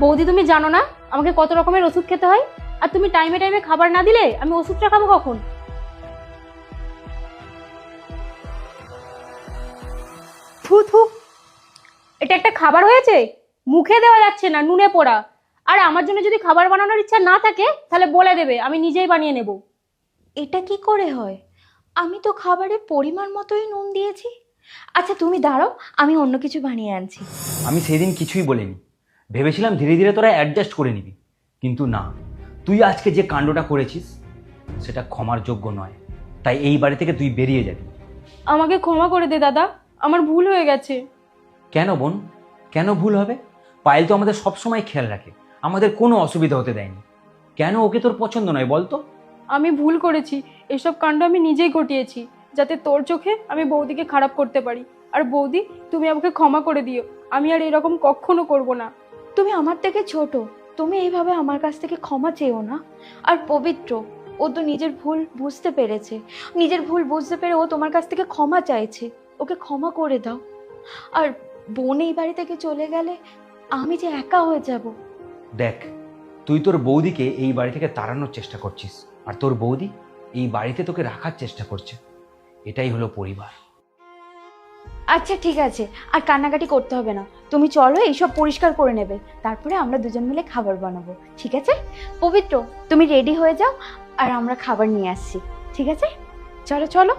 বৌদি তুমি জানো না আমাকে কত রকমের ওষুধ খেতে হয়? আর তুমি টাইমে টাইমে খাবার না দিলে আমি ওষুধটা খাবো কখন? থু থু, এটা একটা খাবার হয়েছে? মুখে দেওয়া যাচ্ছে না, নুনে পোড়া। আর আমার জন্য যদি খাবার বানানোর ইচ্ছা না থাকে তাহলে বলে দেবে, আমি নিজেই বানিয়ে নেব। এটা কি করে হয়? আমি তো খাবারে পরিমাণ মতোই নুন দিয়েছি। আচ্ছা তুমি দাঁড়াও, আমি অন্য কিছু বানিয়ে আনছি। আমি সেদিন কিছুই বলিনি, ভেবেছিলাম ধীরে ধীরে তোরা অ্যাডজাস্ট করে নিবি, কিন্তু না, তুই আজকে যে কাণ্ডটা করেছিস সেটা ক্ষমার যোগ্য নয়। তাই এই বাড়ি থেকে তুই বেরিয়ে যাবি। আমাকে ক্ষমা করে দে দাদা, আমার ভুল হয়ে গেছে। কেন বোন, কেন ভুল হবে? পায়েল তো আমাদের সবসময় খেয়াল রাখে, আমাদের কোনো অসুবিধা হতে দেয়নি। কেন ওকে তোর পছন্দ নয় বলতো? আমি ভুল করেছি, এসব কাণ্ড আমি নিজেই ঘটিয়েছি, যাতে তোর চোখে আমি বৌদিকে খারাপ করতে পারি। আর বৌদি, তুমি আমাকে ক্ষমা করে দিও, আমি আর এরকম কখনো করব না। তুমি আমার থেকে ছোট, তুমি এইভাবে আমার কাছ থেকে ক্ষমা চেও না। আর পবিত্র, ও তো নিজের ভুল বুঝতে পেরেছে, নিজের ভুল বুঝতে পেরে ও তোমার কাছ থেকে ক্ষমা চাইছে। ওকে ক্ষমা করে দাও। আর বোন এই বাড়ি থেকে চলে গেলে আমি যে একা হয়ে যাব। দেখ, তুই তোর বৌদিকে এই বাড়ি থেকে তাড়ানোর চেষ্টা করছিস, আর তোর বৌদি এই বাড়িতে তোকে রাখার চেষ্টা করছে। এটাই হলো পরিবার। আচ্ছা ঠিক আছে, আর কান্নাকাটি করতে হবে না। তুমি চলো, এইসব পরিষ্কার করে নেবে, তারপরে আমরা দুজন মিলে খাবার বানাবো, ঠিক আছে? পবিত্র, তুমি রেডি হয়ে যাও, আর আমরা খাবার নিয়ে আসছি, ঠিক আছে? চলো চলো।